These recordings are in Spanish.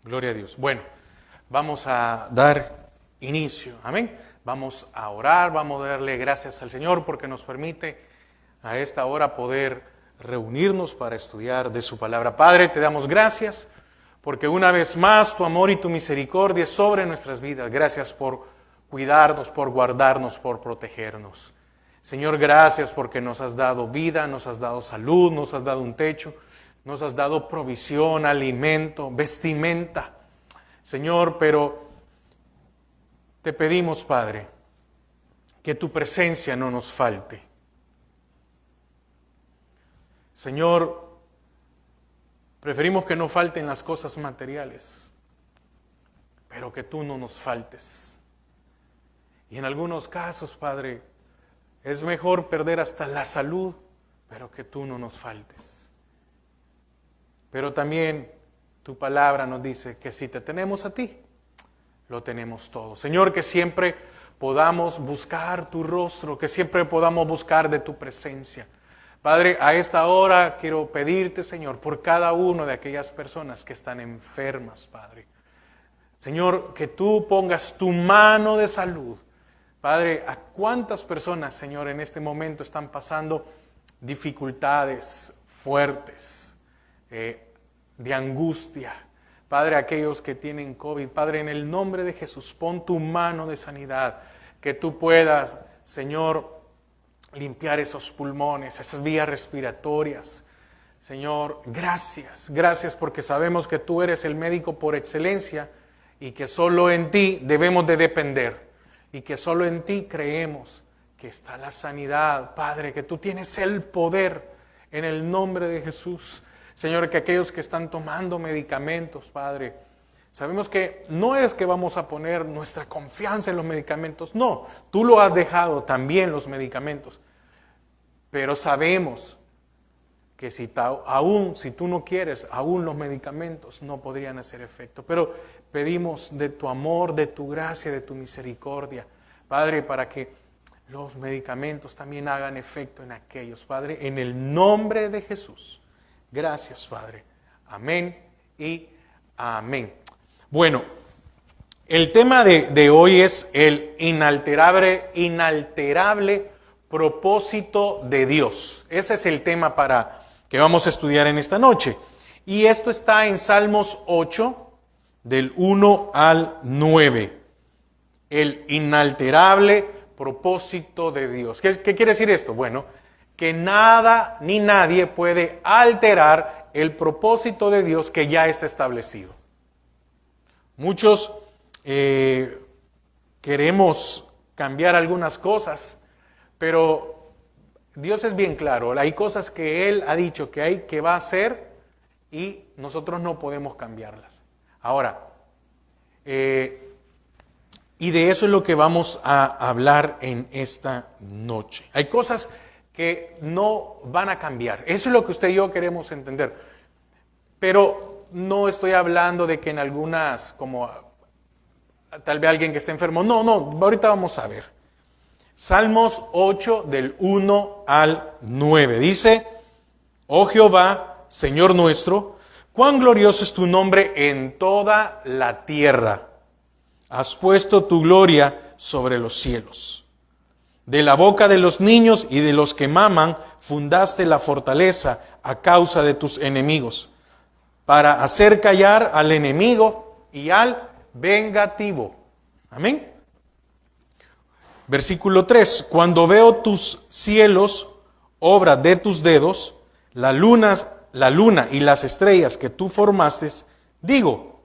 Gloria a Dios. Bueno, vamos a dar inicio. Amén. Vamos a orar, vamos a darle gracias al Señor porque nos permite a esta hora poder reunirnos para estudiar de su palabra. Padre, te damos gracias porque una vez más tu amor y tu misericordia es sobre nuestras vidas. Gracias por cuidarnos, por guardarnos, por protegernos. Señor, gracias porque nos has dado vida, nos has dado salud, nos has dado un techo, nos has dado provisión, alimento, vestimenta. Señor, pero te pedimos, Padre, que tu presencia no nos falte. Señor, preferimos que no falten las cosas materiales, pero que tú no nos faltes. Y en algunos casos, Padre, es mejor perder hasta la salud, pero que tú no nos faltes. Pero también tu palabra nos dice que si te tenemos a ti, lo tenemos todo. Señor, que siempre podamos buscar tu rostro, que siempre podamos buscar de tu presencia. Padre, a esta hora quiero pedirte, Señor, por cada una de aquellas personas que están enfermas, Padre. Señor, que tú pongas tu mano de salud. Padre, ¿a cuántas personas, Señor, en este momento están pasando dificultades fuertes, de angustia? Padre, aquellos que tienen COVID, Padre, en el nombre de Jesús, pon tu mano de sanidad, que tú puedas, Señor, limpiar esos pulmones, esas vías respiratorias. Señor, gracias porque sabemos que tú eres el médico por excelencia y que solo en ti debemos de depender y que solo en ti creemos que está la sanidad. Padre, que tú tienes el poder en el nombre de Jesús. Señor, que aquellos que están tomando medicamentos, Padre, sabemos que no es que vamos a poner nuestra confianza en los medicamentos, no, tú lo has dejado también los medicamentos, pero sabemos que si tú no quieres, aún los medicamentos no podrían hacer efecto, pero pedimos de tu amor, de tu gracia, de tu misericordia, Padre, para que los medicamentos también hagan efecto en aquellos, Padre, en el nombre de Jesús. Gracias, Padre. Amén y amén. Bueno, el tema de hoy es el inalterable propósito de Dios. Ese es el tema que vamos a estudiar en esta noche. Y esto está en Salmos 8, del 1 al 9. El inalterable propósito de Dios. ¿Qué quiere decir esto? Bueno, que nada ni nadie puede alterar el propósito de Dios que ya es establecido. Muchos queremos cambiar algunas cosas, pero Dios es bien claro. Hay cosas que Él ha dicho que va a hacer y nosotros no podemos cambiarlas. Ahora, y de eso es lo que vamos a hablar en esta noche. Hay cosas que no van a cambiar. Eso es lo que usted y yo queremos entender. Pero no estoy hablando de que en algunas, como tal vez alguien que esté enfermo. No, ahorita vamos a ver. Salmos 8 del 1 al 9. Dice, oh Jehová, Señor nuestro, cuán glorioso es tu nombre en toda la tierra. Has puesto tu gloria sobre los cielos. De la boca de los niños y de los que maman, fundaste la fortaleza a causa de tus enemigos, para hacer callar al enemigo y al vengativo. Amén. Versículo 3. Cuando veo tus cielos, obra de tus dedos, la luna y las estrellas que tú formaste, digo,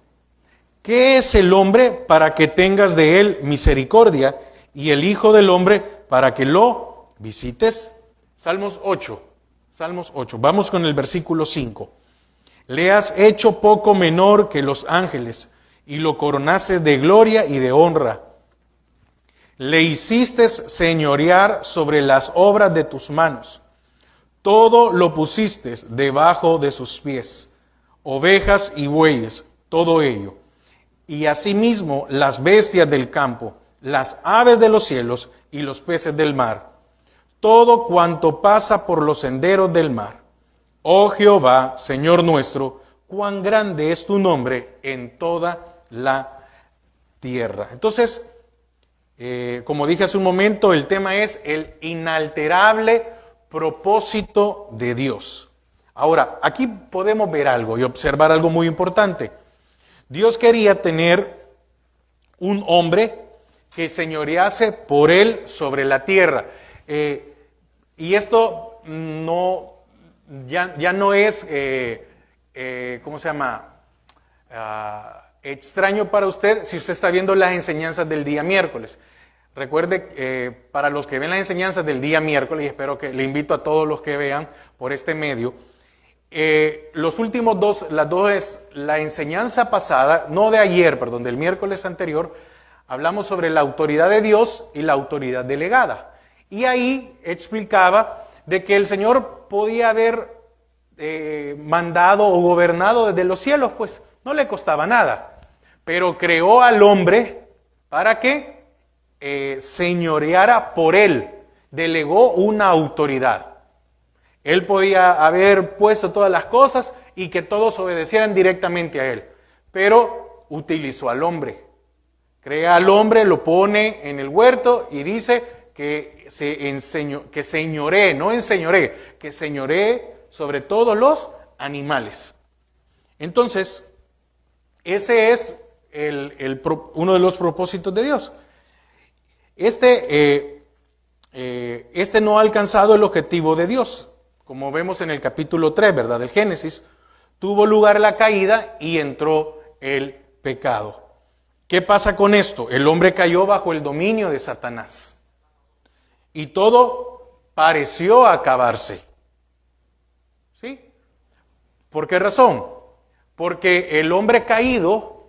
¿qué es el hombre para que tengas de él misericordia y el hijo del hombre para que lo visites? Salmos 8. Vamos con el versículo 5. Le has hecho poco menor que los ángeles y lo coronaste de gloria y de honra. Le hiciste señorear sobre las obras de tus manos. Todo lo pusiste debajo de sus pies, ovejas y bueyes, todo ello. Y asimismo las bestias del campo, las aves de los cielos y los peces del mar, todo cuanto pasa por los senderos del mar. Oh Jehová, Señor nuestro, cuán grande es tu nombre en toda la tierra. Entonces, como dije hace un momento, el tema es el inalterable propósito de Dios. Ahora, aquí podemos ver algo y observar algo muy importante. Dios quería tener un hombre que señorease por él sobre la tierra. Y esto ya no es, ¿cómo se llama? Extraño para usted si usted está viendo las enseñanzas del día miércoles. Recuerde, para los que ven las enseñanzas del día miércoles, y espero que le invito a todos los que vean por este medio, los últimos dos, la enseñanza pasada, no de ayer, perdón, del miércoles anterior, hablamos sobre la autoridad de Dios y la autoridad delegada. Y ahí explicaba de que el Señor podía haber mandado o gobernado desde los cielos, pues no le costaba nada. Pero creó al hombre para que señoreara por él, delegó una autoridad. Él podía haber puesto todas las cosas y que todos obedecieran directamente a él, pero utilizó al hombre. Crea al hombre, lo pone en el huerto y dice que señoree, no enseñoree, que señoree sobre todos los animales. Entonces, ese es uno de los propósitos de Dios. Este no ha alcanzado el objetivo de Dios. Como vemos en el capítulo 3, ¿verdad? Del Génesis, tuvo lugar la caída y entró el pecado. ¿Qué pasa con esto? El hombre cayó bajo el dominio de Satanás. Y todo pareció acabarse. ¿Sí? ¿Por qué razón? Porque el hombre caído,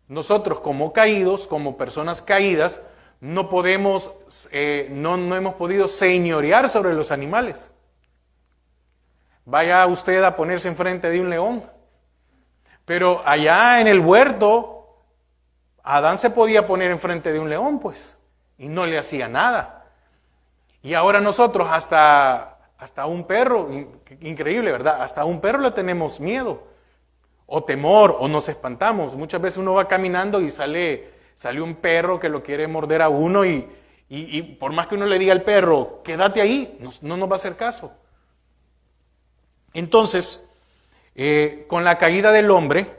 nosotros como caídos, como personas caídas, no hemos podido señorear sobre los animales. Vaya usted a ponerse enfrente de un león. Pero allá en el huerto, Adán se podía poner enfrente de un león, pues, y no le hacía nada. Y ahora nosotros hasta un perro, increíble, ¿verdad? Hasta a un perro le tenemos miedo, o temor, o nos espantamos. Muchas veces uno va caminando y sale un perro que lo quiere morder a uno y por más que uno le diga al perro, quédate ahí, no nos va a hacer caso. Entonces, con la caída del hombre,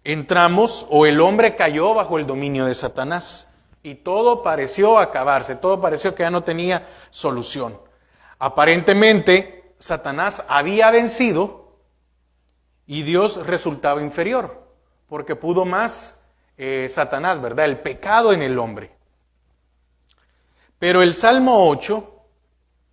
entramos, o el hombre cayó bajo el dominio de Satanás y todo pareció acabarse, todo pareció que ya no tenía solución. Aparentemente, Satanás había vencido y Dios resultaba inferior, porque pudo más Satanás, ¿verdad? El pecado en el hombre. Pero el Salmo 8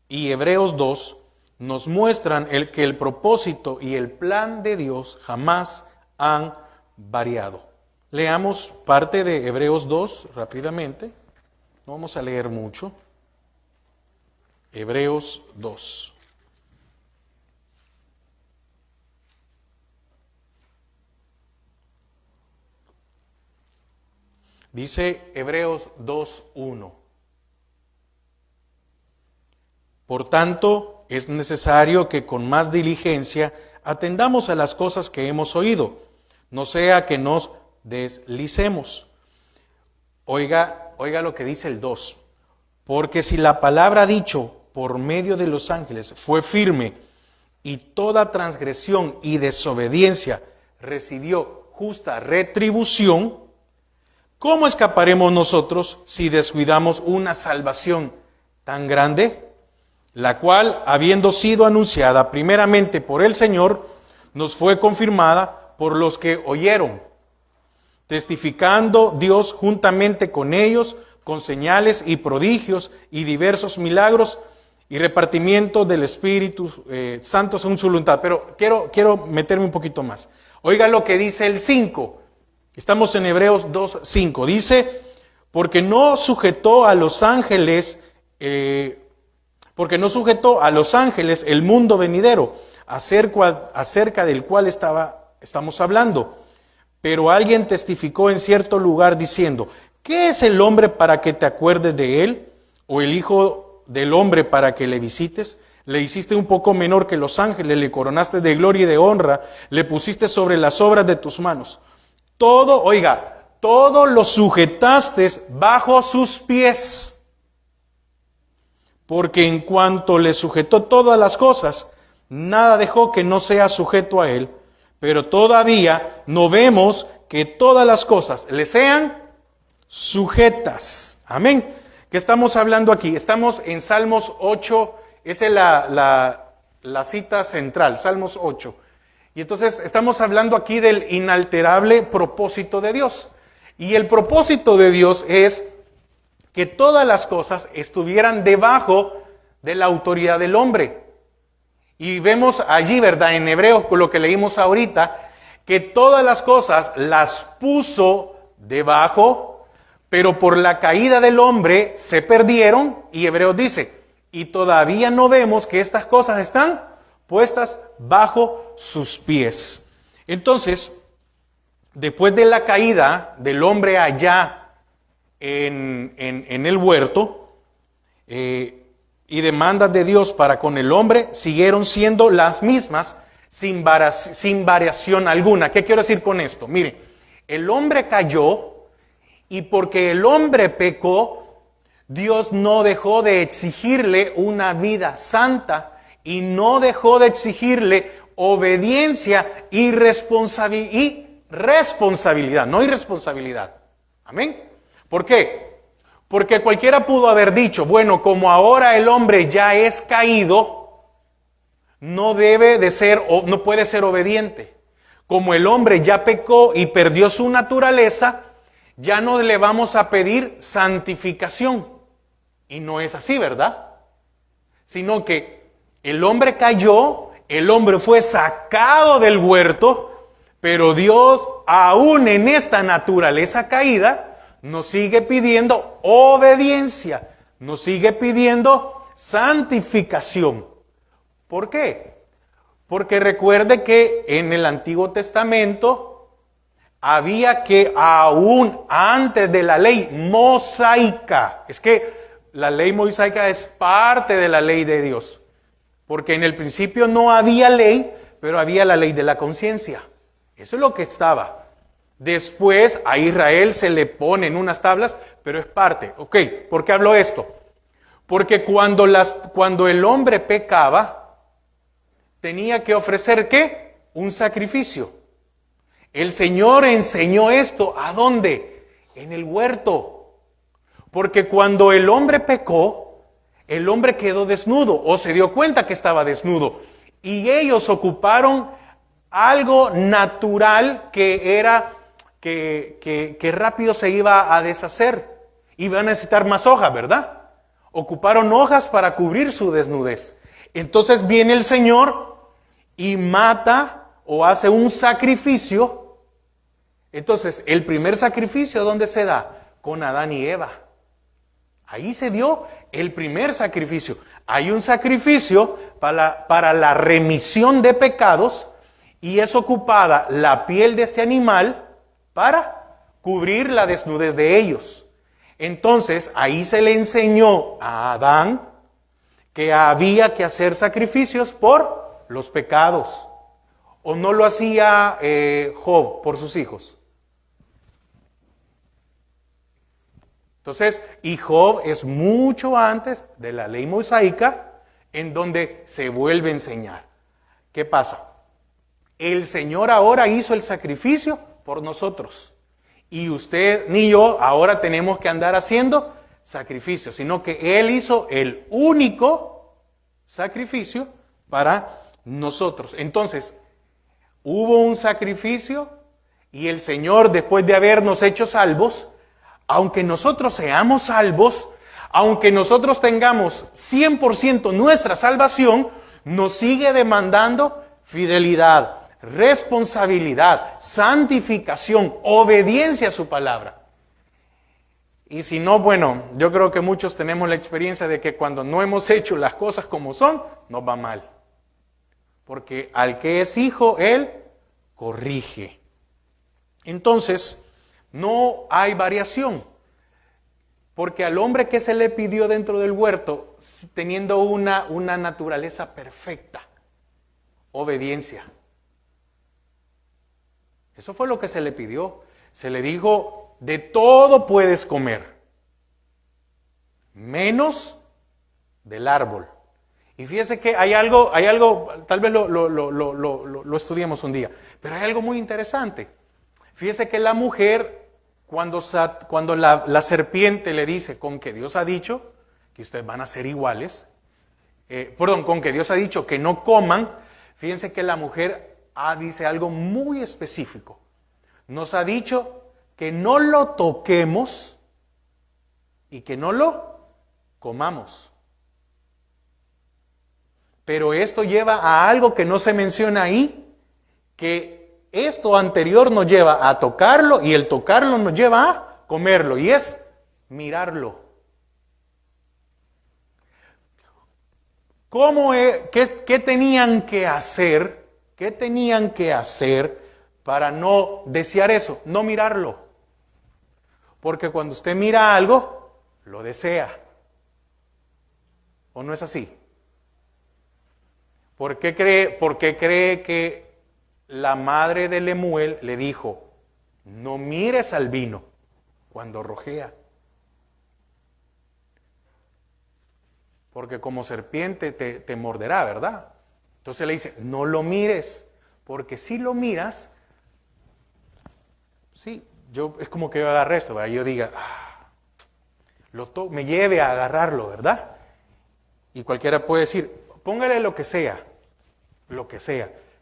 y Hebreos 2 nos muestran que el propósito y el plan de Dios jamás han variado. Leamos parte de Hebreos 2 rápidamente. No vamos a leer mucho. Hebreos 2. Dice Hebreos 2:1. Por tanto, es necesario que con más diligencia atendamos a las cosas que hemos oído, no sea que nos deslicemos. Oiga lo que dice el 2. Porque si la palabra dicho por medio de los ángeles fue firme y toda transgresión y desobediencia recibió justa retribución, ¿cómo escaparemos nosotros si descuidamos una salvación tan grande? La cual, habiendo sido anunciada primeramente por el Señor, nos fue confirmada por los que oyeron, testificando Dios juntamente con ellos, con señales y prodigios y diversos milagros y repartimiento del Espíritu Santo según su voluntad. Pero quiero meterme un poquito más. Oiga lo que dice el 5. Estamos en Hebreos 2:5. Dice, porque no sujetó a los ángeles el mundo venidero, acerca del cual estamos hablando. Pero alguien testificó en cierto lugar diciendo, ¿qué es el hombre para que te acuerdes de él? ¿O el hijo del hombre para que le visites? le hiciste un poco menor que los ángeles, le coronaste de gloria y de honra, le pusiste sobre las obras de tus manos. Todo, oiga, todo lo sujetaste bajo sus pies. Porque en cuanto le sujetó todas las cosas, nada dejó que no sea sujeto a él. Pero todavía no vemos que todas las cosas le sean sujetas. Amén. ¿Qué estamos hablando aquí? Estamos en Salmos 8. Esa es la cita central, Salmos 8. Y entonces estamos hablando aquí del inalterable propósito de Dios. Y el propósito de Dios es que todas las cosas estuvieran debajo de la autoridad del hombre. Y vemos allí, ¿verdad? En Hebreos, con lo que leímos ahorita, que todas las cosas las puso debajo, pero por la caída del hombre se perdieron. Y Hebreos dice, y todavía no vemos que estas cosas están puestas bajo sus pies. Entonces, después de la caída del hombre allá en el huerto, y demandas de Dios para con el hombre siguieron siendo las mismas sin variación alguna. ¿Qué quiero decir con esto? Mire, el hombre cayó y porque el hombre pecó, Dios no dejó de exigirle una vida santa y no dejó de exigirle obediencia y responsabilidad, no irresponsabilidad. Amén. ¿Por qué? Porque cualquiera pudo haber dicho, bueno, como ahora el hombre ya es caído, no debe de ser o no puede ser obediente. Como el hombre ya pecó y perdió su naturaleza, ya no le vamos a pedir santificación. Y no es así, ¿verdad? Sino que el hombre cayó, el hombre fue sacado del huerto, pero Dios, aún en esta naturaleza caída, nos sigue pidiendo obediencia, nos sigue pidiendo santificación. ¿Por qué? Porque recuerde que en el Antiguo Testamento había que aún antes de la ley mosaica, es que la ley mosaica es parte de la ley de Dios, porque en el principio no había ley, pero había la ley de la conciencia. Eso es lo que estaba. Después a Israel se le ponen unas tablas, pero es parte. Ok, ¿por qué hablo esto? Porque cuando el hombre pecaba, tenía que ofrecer ¿qué? Un sacrificio. El Señor enseñó esto, ¿a dónde? En el huerto. Porque cuando el hombre pecó, el hombre quedó desnudo o se dio cuenta que estaba desnudo. Y ellos ocuparon algo natural que era que rápido se iba a deshacer. Iba a necesitar más hojas, ¿verdad? Ocuparon hojas para cubrir su desnudez. Entonces viene el Señor y mata o hace un sacrificio. Entonces, el primer sacrificio, ¿dónde se da? Con Adán y Eva. Ahí se dio el primer sacrificio. Hay un sacrificio para la remisión de pecados y es ocupada la piel de este animal para cubrir la desnudez de ellos. Entonces, ahí se le enseñó a Adán que había que hacer sacrificios por los pecados. ¿O no lo hacía Job por sus hijos? Entonces, y Job es mucho antes de la ley mosaica en donde se vuelve a enseñar. ¿Qué pasa? El Señor ahora hizo el sacrificio por nosotros. Y usted ni yo ahora tenemos que andar haciendo sacrificios, sino que Él hizo el único sacrificio para nosotros. Entonces, hubo un sacrificio y el Señor, después de habernos hecho salvos, aunque nosotros seamos salvos, aunque nosotros tengamos 100% nuestra salvación, nos sigue demandando fidelidad, responsabilidad, santificación, obediencia a su palabra. Y si no, bueno, yo creo que muchos tenemos la experiencia de que cuando no hemos hecho las cosas como son, nos va mal. Porque al que es hijo, él corrige. Entonces, no hay variación. Porque al hombre que se le pidió dentro del huerto, teniendo una naturaleza perfecta, obediencia. Eso fue lo que se le pidió. Se le dijo, de todo puedes comer, menos del árbol. Y fíjese que hay algo, tal vez lo estudiemos un día, pero hay algo muy interesante. Fíjese que la mujer, cuando la serpiente le dice, con que Dios ha dicho que ustedes van a ser iguales, con que Dios ha dicho que no coman, fíjense que la mujer dice algo muy específico. Nos ha dicho que no lo toquemos y que no lo comamos. Pero esto lleva a algo que no se menciona ahí, que esto anterior nos lleva a tocarlo y el tocarlo nos lleva a comerlo, y es mirarlo. ¿Qué tenían que hacer? ¿Qué tenían que hacer para no desear eso? No mirarlo. Porque cuando usted mira algo, lo desea. ¿O no es así? ¿Por qué cree que la madre de Lemuel le dijo, no mires al vino cuando rojea? Porque como serpiente te morderá, ¿verdad? Entonces le dice, no lo mires, porque si lo miras, sí, es como que yo agarré esto, ¿verdad? Yo diga, me lleve a agarrarlo, ¿verdad? Y cualquiera puede decir, póngale lo que sea,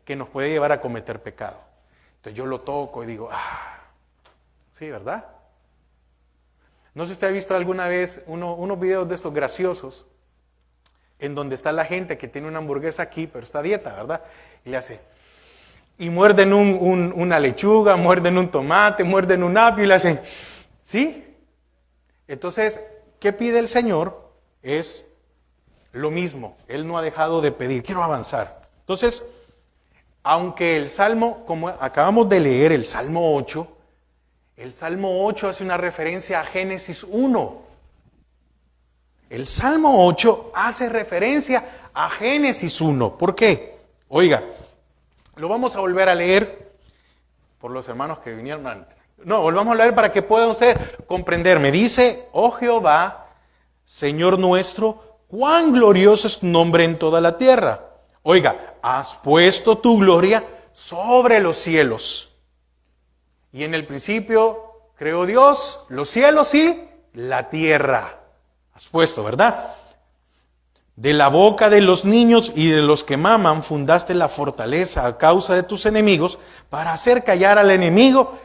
que nos puede llevar a cometer pecado. Entonces yo lo toco y digo, sí, ¿verdad? No sé si usted ha visto alguna vez unos videos de estos graciosos, en donde está la gente que tiene una hamburguesa aquí, pero está a dieta, ¿verdad? Y le hace, y muerden una lechuga, muerden un tomate, muerden un apio y le hacen, ¿sí? Entonces, ¿qué pide el Señor? Es lo mismo. Él no ha dejado de pedir. Quiero avanzar. Entonces, aunque el Salmo, como acabamos de leer, el Salmo 8 hace una referencia a Génesis 1. El Salmo 8 hace referencia a Génesis 1. ¿Por qué? Oiga, lo vamos a volver a leer por los hermanos que vinieron antes. No, volvamos a leer para que puedan ustedes comprender. Me dice, oh Jehová, Señor nuestro, cuán glorioso es tu nombre en toda la tierra. Oiga, has puesto tu gloria sobre los cielos. Y en el principio creó Dios los cielos y la tierra. Has puesto, ¿verdad? De la boca de los niños y de los que maman fundaste la fortaleza a causa de tus enemigos para hacer callar al enemigo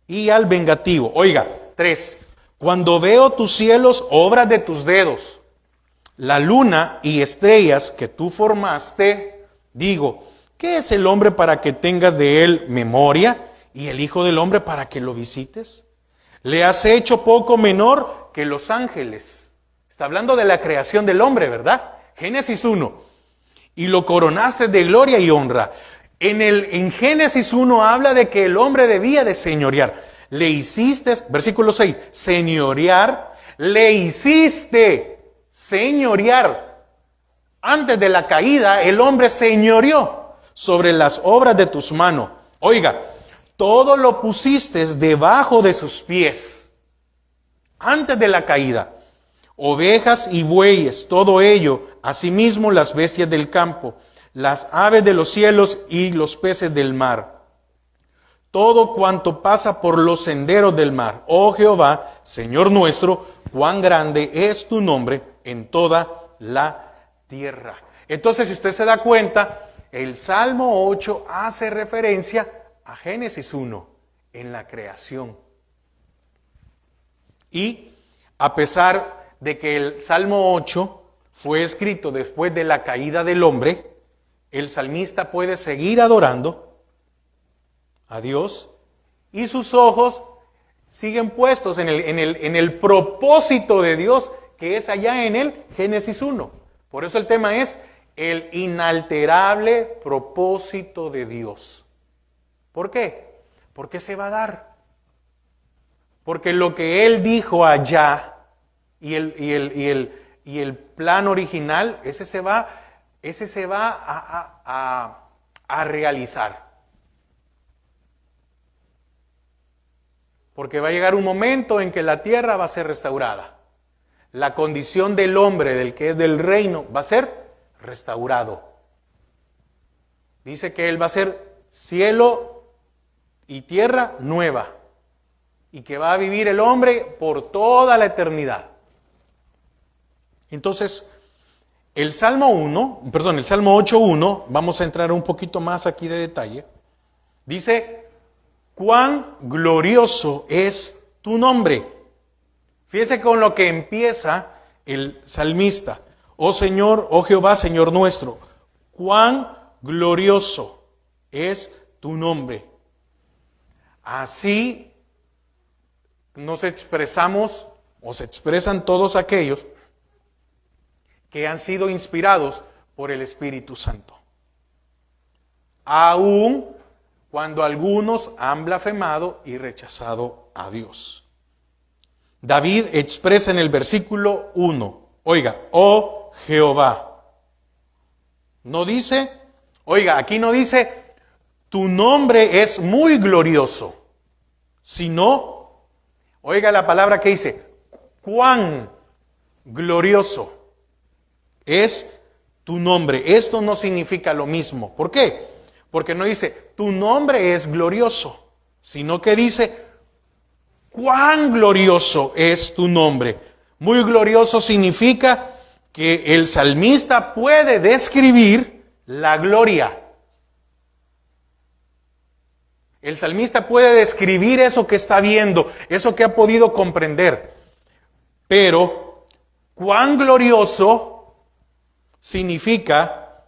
y al vengativo. Oiga, 3. Cuando veo tus cielos, obras de tus dedos, la luna y estrellas que tú formaste, digo, ¿qué es el hombre para que tengas de él memoria y el hijo del hombre para que lo visites? Le has hecho poco menor que los ángeles. Está hablando de la creación del hombre, ¿verdad? Génesis 1. Y lo coronaste de gloria y honra. En Génesis 1 habla de que el hombre debía de señorear. Le hiciste, versículo 6, señorear, le hiciste señorear. Antes de la caída, el hombre señoreó sobre las obras de tus manos. Oiga, todo lo pusiste debajo de sus pies. Antes de la caída. Ovejas y bueyes, todo ello, asimismo las bestias del campo, las aves de los cielos y los peces del mar. Todo cuanto pasa por los senderos del mar. Oh Jehová, Señor nuestro, cuán grande es tu nombre en toda la tierra. Entonces, si usted se da cuenta, el Salmo 8 hace referencia a Génesis 1 en la creación. Y a pesar de que el Salmo 8 fue escrito después de la caída del hombre, el salmista puede seguir adorando a Dios y sus ojos siguen puestos en el propósito de Dios que es allá en el Génesis 1. Por eso el tema es el inalterable propósito de Dios. ¿Por qué? Porque se va a dar. Porque lo que Él dijo allá y el plan original, ese se va a realizar. Porque va a llegar un momento en que la tierra va a ser restaurada. La condición del hombre, del que es del reino, va a ser restaurado. Dice que Él va a ser cielo y tierra nueva. Y que va a vivir el hombre por toda la eternidad. Entonces, el Salmo 8.1, vamos a entrar un poquito más aquí de detalle. Dice, cuán glorioso es tu nombre. Fíjese con lo que empieza el salmista. Oh Señor, oh Jehová, Señor nuestro, cuán glorioso es tu nombre. Así nos expresamos, o se expresan todos aquellos que han sido inspirados por el Espíritu Santo. Aun cuando algunos han blasfemado y rechazado a Dios. David expresa en el versículo 1, oiga, oh Jehová. No dice, oiga, aquí no dice, tu nombre es muy glorioso, sino, oiga la palabra que dice, cuán glorioso es tu nombre. Esto no significa lo mismo. ¿Por qué? Porque no dice, tu nombre es glorioso, sino que dice, cuán glorioso es tu nombre. Muy glorioso significa que el salmista puede describir la gloria. El salmista puede describir eso que está viendo, eso que ha podido comprender. Pero, cuán glorioso significa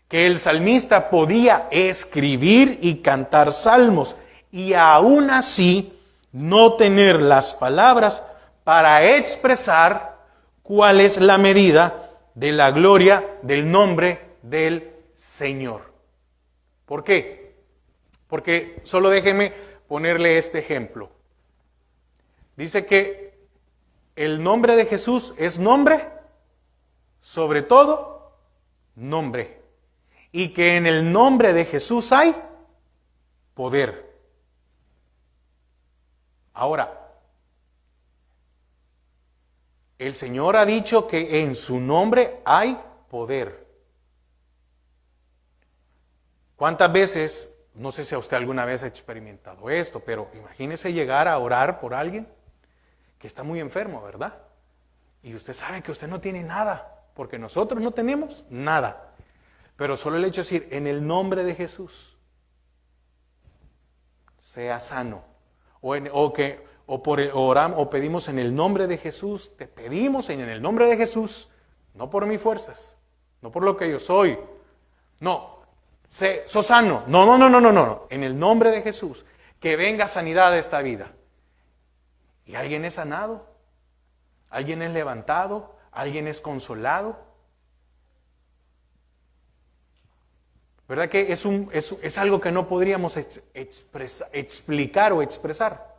que el salmista podía escribir y cantar salmos y aún así no tener las palabras para expresar cuál es la medida de la gloria del nombre del Señor. ¿Por qué? Porque solo déjeme ponerle este ejemplo. Dice que el nombre de Jesús es nombre, sobre todo nombre. Y que en el nombre de Jesús hay poder. Ahora, el Señor ha dicho que en su nombre hay poder. ¿Cuántas veces, no sé si a usted alguna vez ha experimentado esto, pero imagínese llegar a orar por alguien que está muy enfermo, ¿verdad? Y usted sabe que usted no tiene nada, porque nosotros no tenemos nada. Pero solo el hecho de decir, en el nombre de Jesús, sea sano. Oramos o pedimos en el nombre de Jesús, te pedimos en el nombre de Jesús, no por mis fuerzas, no por lo que yo soy. No, sos sano. No. En el nombre de Jesús, que venga sanidad a esta vida. Y alguien es sanado, alguien es levantado, alguien es consolado. ¿Verdad que es algo que no podríamos explicar o expresar?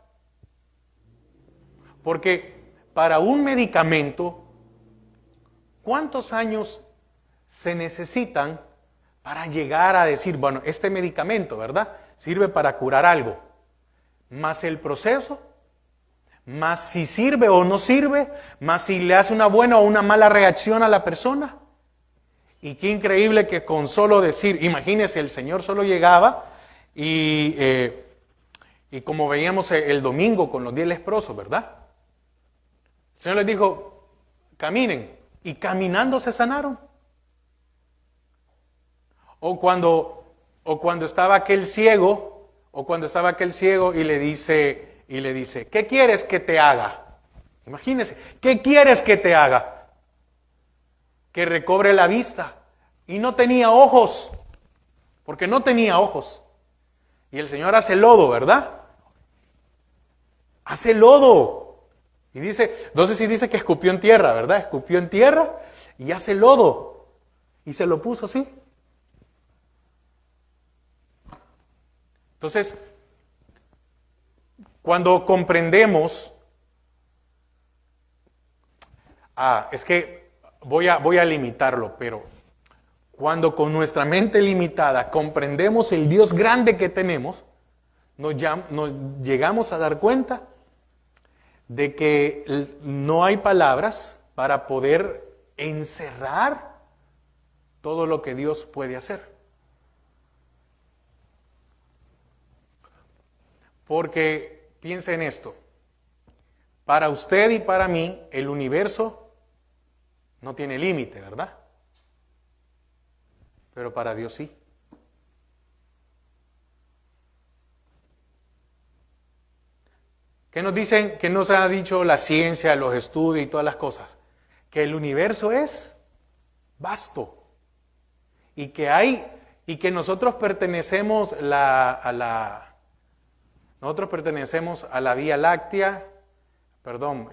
Porque para un medicamento, ¿cuántos años se necesitan para llegar a decir, bueno, este medicamento, ¿verdad?, sirve para curar algo? Más el proceso, más si sirve o no sirve, más si le hace una buena o una mala reacción a la persona. Y qué increíble que con solo decir, imagínense, el Señor solo llegaba y como veíamos el domingo con los 10 leprosos, ¿verdad? El Señor les dijo, caminen, y caminando se sanaron. O cuando estaba aquel ciego, y le dice, ¿qué quieres que te haga? Imagínense, ¿qué quieres que te haga? Que recobre la vista. Y no tenía ojos, porque no tenía ojos. Y el Señor hace lodo, ¿verdad? Hace lodo. Y dice, no sé si dice que escupió en tierra, ¿verdad? Escupió en tierra y hace lodo. Y se lo puso así. Entonces, cuando comprendemos Es que voy a limitarlo, pero cuando con nuestra mente limitada comprendemos el Dios grande que tenemos, nos llegamos a dar cuenta de que no hay palabras para poder encerrar todo lo que Dios puede hacer. Porque piense en esto, para usted y para mí el universo no tiene límite, ¿verdad? Pero para Dios sí. ¿Qué nos dicen? ¿Qué nos ha dicho la ciencia, los estudios y todas las cosas? Que el universo es vasto y que nosotros pertenecemos nosotros pertenecemos a la Vía Láctea. Perdón,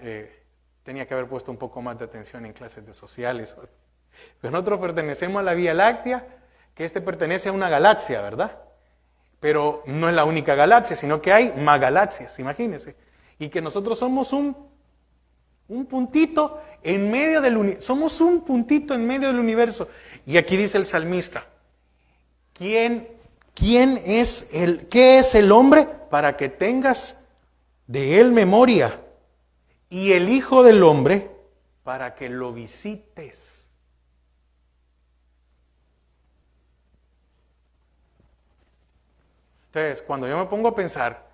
tenía que haber puesto un poco más de atención en clases de sociales. Pero nosotros pertenecemos a la Vía Láctea, que pertenece a una galaxia, ¿verdad? Pero no es la única galaxia, sino que hay más galaxias, imagínense. Y que nosotros somos un puntito en medio del universo. Somos un puntito en medio del universo. Y aquí dice el salmista, ¿qué es el hombre para que tengas de él memoria? Y el Hijo del Hombre para que lo visites. Entonces, cuando yo me pongo a pensar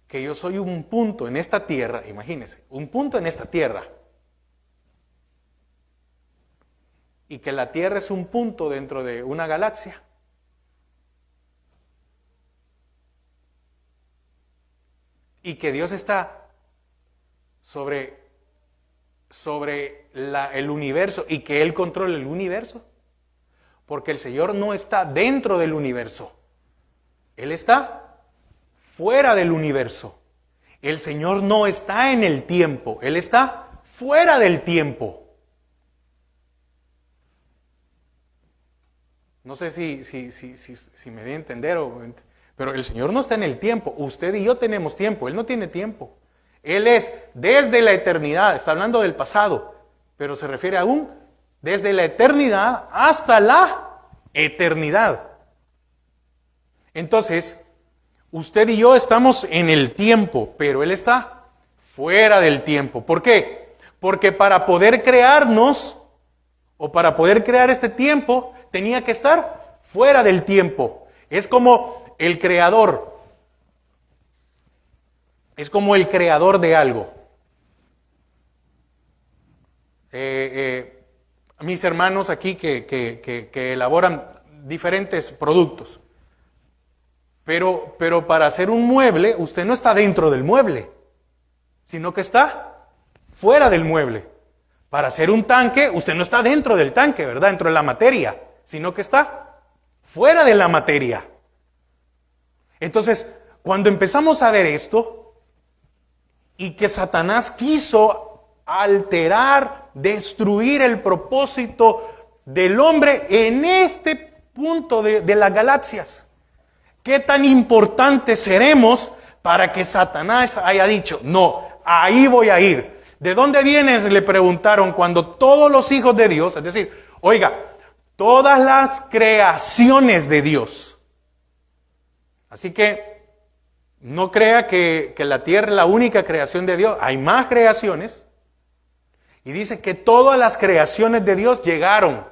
que yo soy un punto en esta tierra, imagínense, un punto en esta tierra, y que la tierra es un punto dentro de una galaxia, y que Dios está sobre el universo y que Él controla el universo, porque el Señor no está dentro del universo, Él está fuera del universo. El Señor no está en el tiempo, Él está fuera del tiempo. No sé si me di a entender, pero el Señor no está en el tiempo. Usted y yo tenemos tiempo, Él no tiene tiempo. Él es desde la eternidad, está hablando del pasado, pero se refiere aún desde la eternidad hasta la eternidad. Entonces, usted y yo estamos en el tiempo, pero Él está fuera del tiempo. ¿Por qué? Porque para poder crearnos, o para poder crear este tiempo, tenía que estar fuera del tiempo. Es como el creador. Es como el creador de algo. Mis hermanos aquí que elaboran diferentes productos. Pero para hacer un mueble, usted no está dentro del mueble, sino que está fuera del mueble. Para hacer un tanque, usted no está dentro del tanque, ¿verdad? Dentro de la materia, sino que está fuera de la materia. Entonces, cuando empezamos a ver esto, y que Satanás quiso alterar, destruir el propósito del hombre en este punto de las galaxias. ¿Qué tan importantes seremos para que Satanás haya dicho, no, ahí voy a ir? ¿De dónde vienes? Le preguntaron cuando todos los hijos de Dios, es decir, oiga, todas las creaciones de Dios. Así que no crea que la tierra es la única creación de Dios. Hay más creaciones. Y dice que todas las creaciones de Dios llegaron,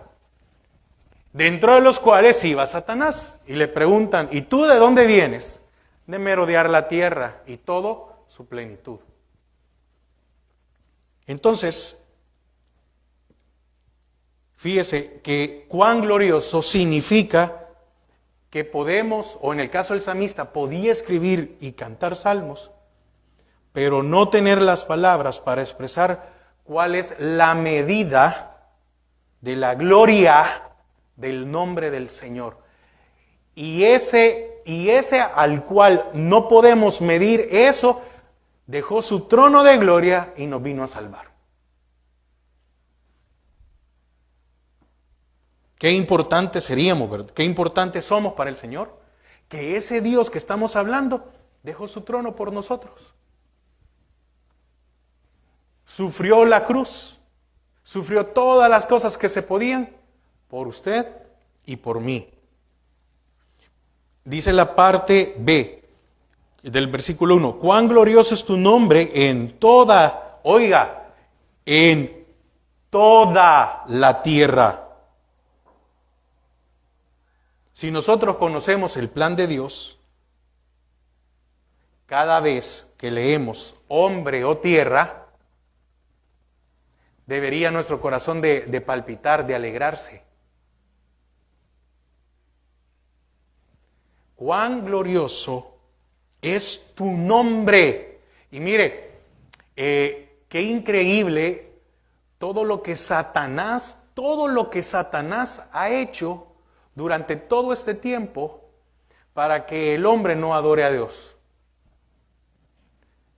dentro de los cuales iba Satanás. Y le preguntan, ¿y tú de dónde vienes? De merodear la tierra y todo su plenitud. Entonces, fíjese que cuán glorioso significa que podemos, o en el caso del salmista, podía escribir y cantar salmos, pero no tener las palabras para expresar cuál es la medida de la gloria del nombre del Señor. Y ese al cual no podemos medir eso, dejó su trono de gloria y nos vino a salvar. Qué importantes seríamos, ¿verdad? Qué importantes somos para el Señor. Que ese Dios que estamos hablando dejó su trono por nosotros. Sufrió la cruz, sufrió todas las cosas que se podían por usted y por mí. Dice la parte B del versículo 1, cuán glorioso es tu nombre en toda, oiga, en toda la tierra. Si nosotros conocemos el plan de Dios, cada vez que leemos hombre o tierra, debería nuestro corazón de palpitar, de alegrarse. Cuán glorioso es tu nombre. Y mire, qué increíble todo lo que Satanás ha hecho durante todo este tiempo para que el hombre no adore a Dios.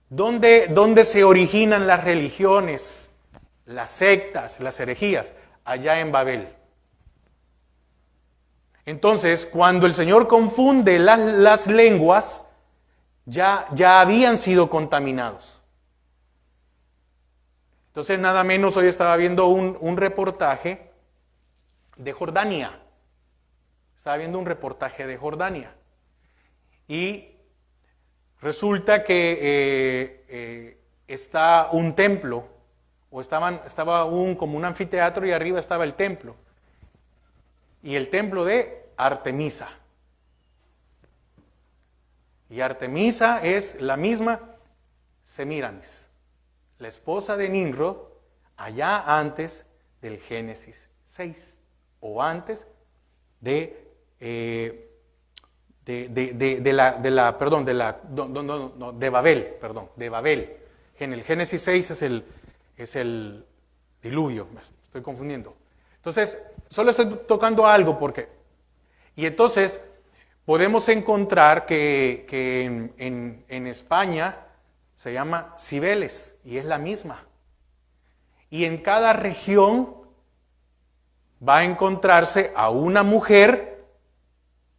¿Dónde se originan las religiones, las sectas, las herejías? Allá en Babel. Entonces, cuando el Señor confunde las lenguas, ya habían sido contaminados. Entonces, nada menos, hoy estaba viendo un reportaje de Jordania. Estaba viendo un reportaje de Jordania. Y resulta que está un templo, o estaba como un anfiteatro y arriba estaba el templo. Y el templo de Artemisa. Y Artemisa es la misma Semíramis, la esposa de Nimrod, allá antes del Génesis 6, o antes de Babel. En el Génesis 6 es el diluvio, me estoy confundiendo. Entonces, solo estoy tocando algo y entonces podemos encontrar que en España se llama Cibeles y es la misma. Y en cada región va a encontrarse a una mujer,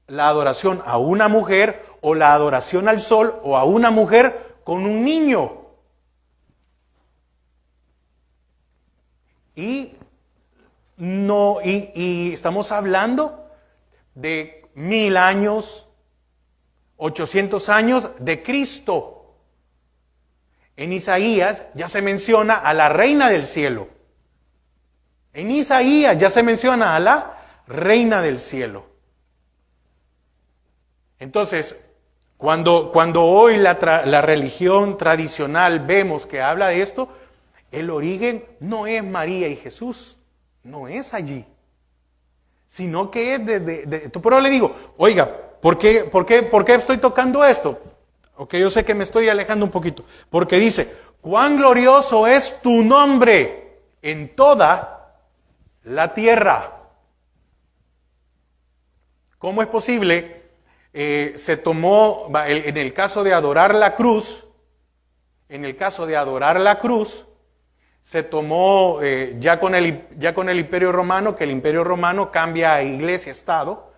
la adoración a una mujer o la adoración al sol o a una mujer con un niño. Y estamos hablando de 1000 años, 800 años de Cristo. En Isaías ya se menciona a la reina del cielo. En Isaías ya se menciona a la reina del cielo. Entonces, cuando hoy la religión tradicional vemos que habla de esto, el origen no es María y Jesús, no es allí, sino que es pero le digo, oiga, ¿por qué estoy tocando esto? Ok, yo sé que me estoy alejando un poquito, porque dice, cuán glorioso es tu nombre en toda la tierra. ¿Cómo es posible? Se tomó, en el caso de adorar la cruz, se tomó ya con el Imperio Romano, que el Imperio Romano cambia a iglesia-estado,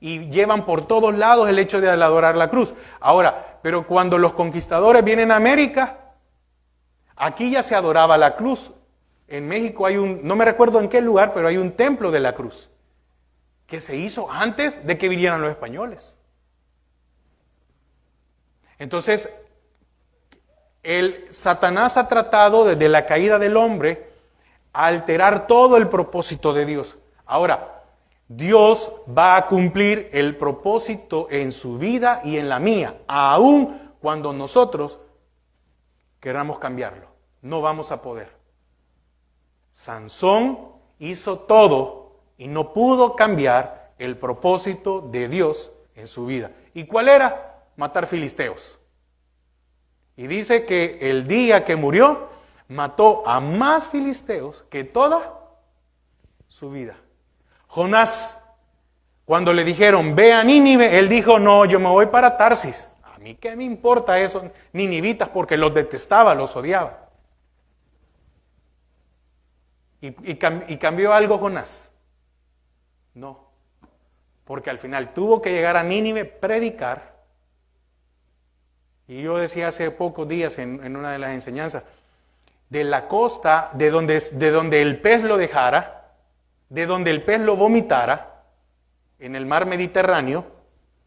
y llevan por todos lados el hecho de adorar la cruz. Ahora, pero cuando los conquistadores vienen a América, aquí ya se adoraba la cruz. En México hay no me recuerdo en qué lugar, pero hay un templo de la cruz, que se hizo antes de que vinieran los españoles. Entonces, Satanás ha tratado desde la caída del hombre a alterar todo el propósito de Dios. Ahora, Dios va a cumplir el propósito en su vida y en la mía, aun cuando nosotros queramos cambiarlo. No vamos a poder. Sansón hizo todo y no pudo cambiar el propósito de Dios en su vida. ¿Y cuál era? Matar filisteos. Y dice que el día que murió, mató a más filisteos que toda su vida. Jonás, cuando le dijeron, ve a Nínive, él dijo, no, yo me voy para Tarsis. A mí qué me importa eso, ninivitas, porque los detestaba, los odiaba. ¿Y cambió algo Jonás? No, porque al final tuvo que llegar a Nínive, predicar. Y yo decía hace pocos días en una de las enseñanzas, de la costa, de donde el pez lo dejara, de donde el pez lo vomitara, en el mar Mediterráneo,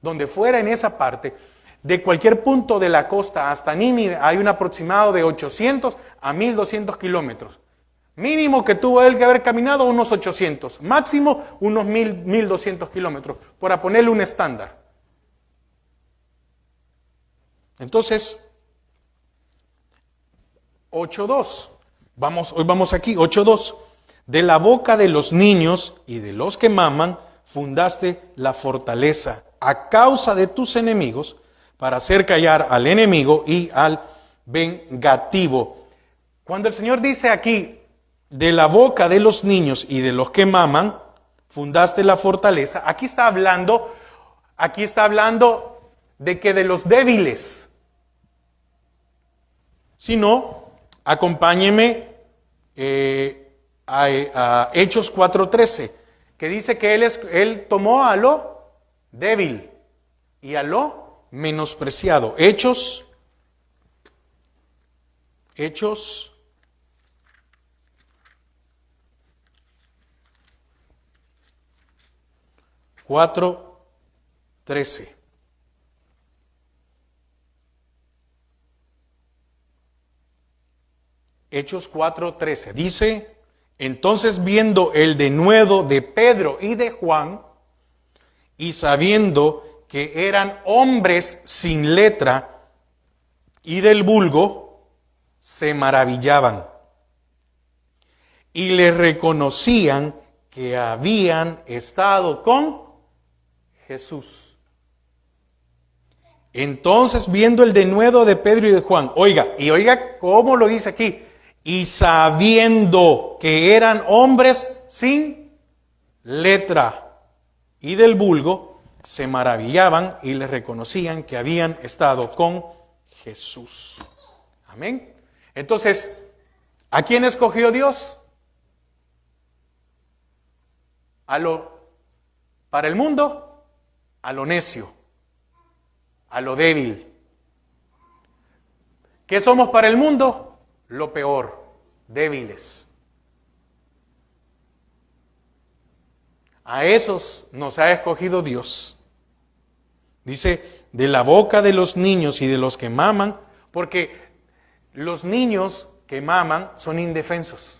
donde fuera en esa parte, de cualquier punto de la costa hasta Nínive hay un aproximado de 800 a 1200 kilómetros. Mínimo que tuvo él que haber caminado unos 800, máximo unos 1200 kilómetros, para ponerle un estándar. Entonces, 8.2, hoy vamos aquí, 8.2. De la boca de los niños y de los que maman, fundaste la fortaleza a causa de tus enemigos, para hacer callar al enemigo y al vengativo. Cuando el Señor dice aquí, de la boca de los niños y de los que maman, fundaste la fortaleza, aquí está hablando de que de los débiles. Si no, acompáñeme a Hechos 4:13, que dice que él tomó a lo débil y a lo menospreciado. Hechos 4:13. Hechos 4:13 dice: entonces, viendo el denuedo de Pedro y de Juan, y sabiendo que eran hombres sin letra y del vulgo, se maravillaban y le reconocían que habían estado con Jesús. Entonces, viendo el denuedo de Pedro y de Juan, oiga cómo lo dice aquí, y sabiendo que eran hombres sin letra y del vulgo, se maravillaban y le reconocían que habían estado con Jesús. Amén. Entonces, ¿a quién escogió Dios? Para el mundo, a lo necio, a lo débil. ¿Qué somos para el mundo? Lo peor, débiles. A esos nos ha escogido Dios. Dice, de la boca de los niños y de los que maman, porque los niños que maman son indefensos.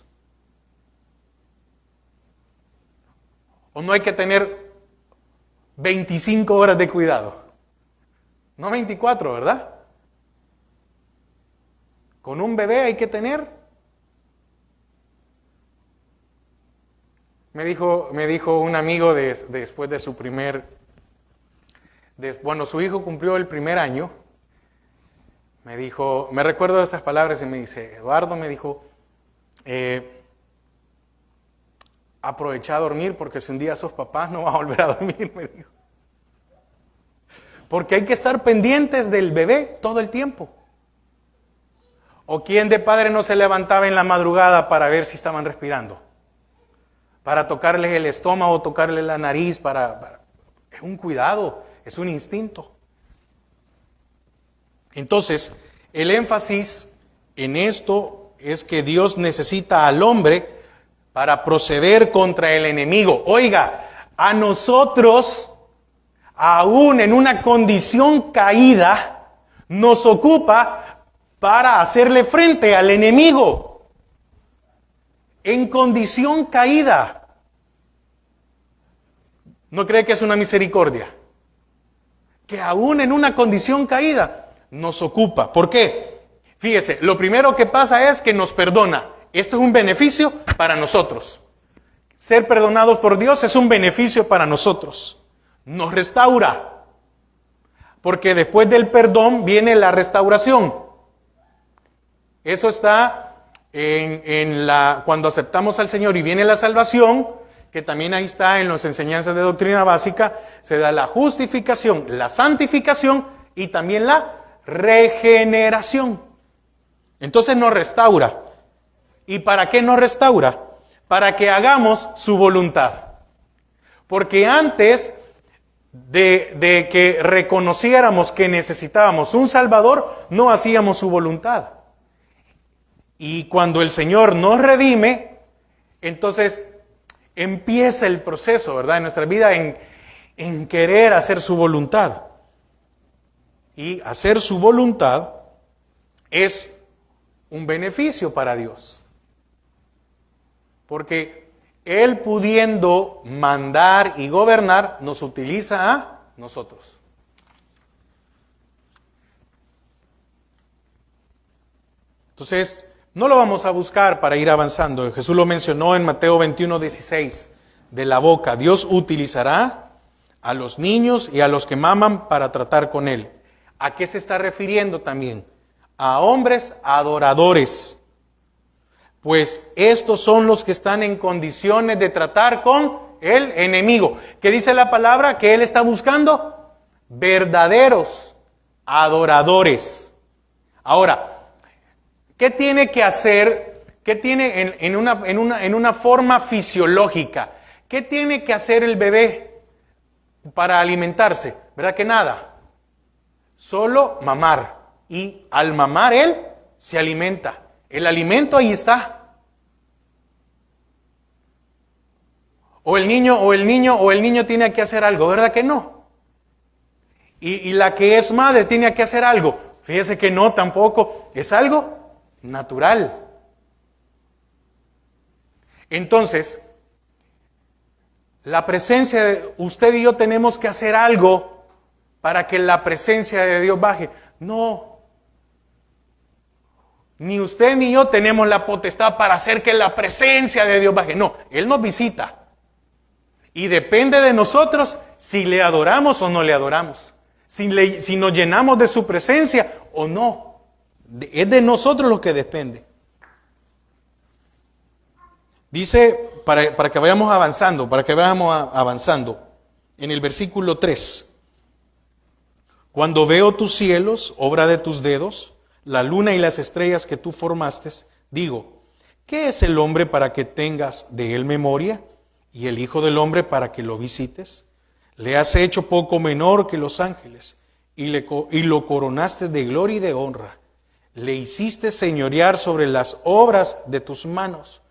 O no hay que tener 25 horas de cuidado. No 24, ¿verdad? Con un bebé hay que tener. Me dijo un amigo después de su su hijo cumplió el primer año. Me recuerdo de estas palabras y me dice, Eduardo, me dijo, aprovecha a dormir porque si un día sos papás no vas a volver a dormir, me dijo. Porque hay que estar pendientes del bebé todo el tiempo. ¿O quién de padre no se levantaba en la madrugada para ver si estaban respirando? Para tocarles el estómago, tocarles la nariz, es un cuidado, es un instinto. Entonces, el énfasis en esto es que Dios necesita al hombre para proceder contra el enemigo. Oiga, a nosotros, aún en una condición caída, nos ocupa para hacerle frente al enemigo. En condición caída. ¿No cree que es una misericordia? Que aún en una condición caída nos ocupa. ¿Por qué? Fíjese, lo primero que pasa es que nos perdona. Esto es un beneficio para nosotros. Ser perdonados por Dios es un beneficio para nosotros. Nos restaura. Porque después del perdón viene la restauración. Eso está cuando aceptamos al Señor y viene la salvación, que también ahí está en las enseñanzas de doctrina básica, se da la justificación, la santificación y también la regeneración. Entonces nos restaura. ¿Y para qué nos restaura? Para que hagamos su voluntad. Porque antes de que reconociéramos que necesitábamos un Salvador, no hacíamos su voluntad. Y cuando el Señor nos redime, entonces empieza el proceso, ¿verdad?, en nuestra vida en querer hacer su voluntad. Y hacer su voluntad es un beneficio para Dios. Porque Él, pudiendo mandar y gobernar, nos utiliza a nosotros. Entonces, no lo vamos a buscar para ir avanzando. Jesús lo mencionó en Mateo 21:16. De la boca Dios utilizará a los niños y a los que maman para tratar con Él. ¿A qué se está refiriendo también? A hombres adoradores. Pues estos son los que están en condiciones de tratar con el enemigo. ¿Qué dice la palabra? Que Él está buscando verdaderos adoradores. Ahora, ¿qué tiene que hacer? ¿Qué tiene en una forma fisiológica? ¿Qué tiene que hacer el bebé para alimentarse? ¿Verdad que nada? Solo mamar. Y al mamar él se alimenta. El alimento ahí está. O el niño tiene que hacer algo, ¿verdad que no? Y la que es madre tiene que hacer algo. Fíjese que no, tampoco. Es algo natural. Entonces, la presencia de usted y yo tenemos que hacer algo para que la presencia de Dios baje. No. Ni usted ni yo tenemos la potestad para hacer que la presencia de Dios baje. No, Él nos visita. Y depende de nosotros si le adoramos o no le adoramos. Si nos llenamos de su presencia o no. Es de nosotros lo que depende. Dice, para que vayamos avanzando, en el versículo 3. Cuando veo tus cielos, obra de tus dedos, la luna y las estrellas que tú formaste, digo, ¿qué es el hombre para que tengas de él memoria? ¿Y el hijo del hombre para que lo visites? Le has hecho poco menor que los ángeles, y lo coronaste de gloria y de honra. Le hiciste señorear sobre las obras de tus manos.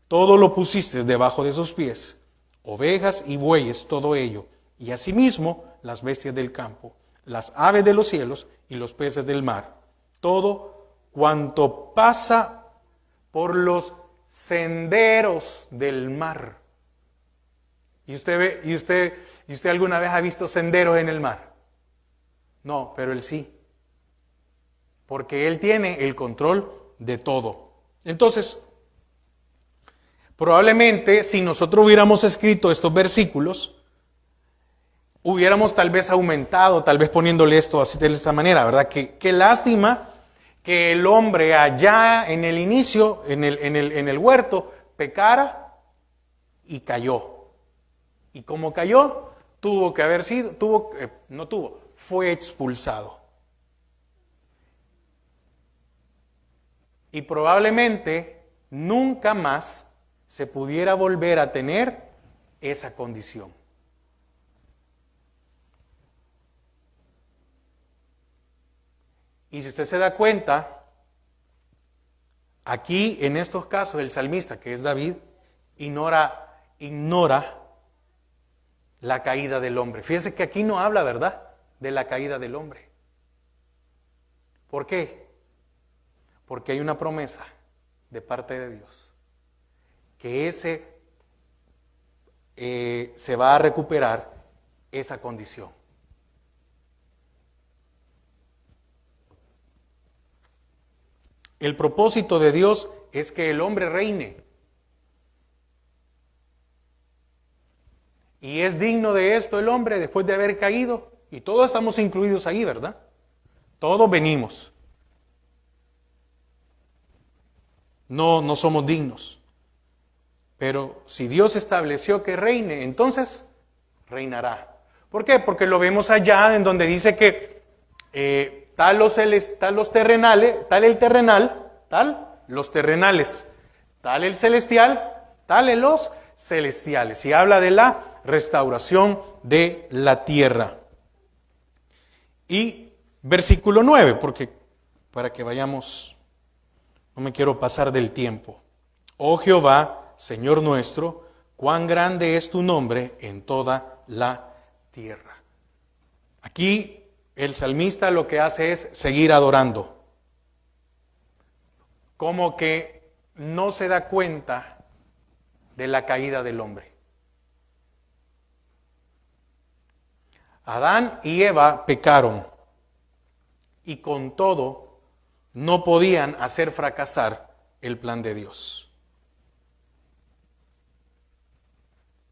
Todo lo pusiste debajo de sus pies, ovejas y bueyes, todo ello, y asimismo las bestias del campo, las aves de los cielos y los peces del mar. Todo cuanto pasa por los senderos del mar. ¿Y usted alguna vez ha visto senderos en el mar? No, pero Él sí. Porque Él tiene el control de todo. Entonces, probablemente si nosotros hubiéramos escrito estos versículos, hubiéramos tal vez aumentado, tal vez poniéndole esto así de esta manera, ¿verdad? Qué lástima que el hombre allá en el inicio, en el huerto, pecara y cayó. Y como cayó, fue expulsado. Y probablemente nunca más se pudiera volver a tener esa condición. Y si usted se da cuenta, aquí en estos casos el salmista, que es David, ignora la caída del hombre. Fíjense que aquí no habla, ¿verdad?, de la caída del hombre. ¿Por qué? Porque hay una promesa de parte de Dios, que se va a recuperar esa condición. El propósito de Dios es que el hombre reine. Y es digno de esto el hombre después de haber caído. Y todos estamos incluidos ahí, ¿verdad? Todos venimos. No somos dignos. Pero si Dios estableció que reine, entonces reinará. ¿Por qué? Porque lo vemos allá en donde dice que tal los terrenales, tal el terrenal, tal los terrenales, tal el celestial, tal los celestiales. Y habla de la restauración de la tierra. Y versículo 9, porque para que vayamos no me quiero pasar del tiempo. Oh Jehová, Señor nuestro, cuán grande es tu nombre en toda la tierra. Aquí el salmista lo que hace es seguir adorando. Como que no se da cuenta de la caída del hombre. Adán y Eva pecaron y con todo no podían hacer fracasar el plan de Dios.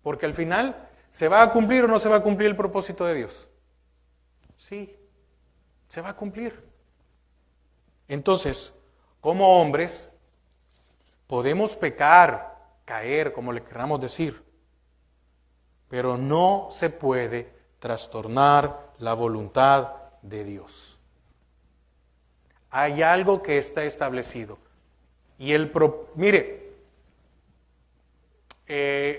Porque al final, ¿se va a cumplir o no se va a cumplir el propósito de Dios? Sí, se va a cumplir. Entonces, como hombres, podemos pecar, caer, como le queramos decir, pero no se puede trastornar la voluntad de Dios. Hay algo que está establecido. Y mire,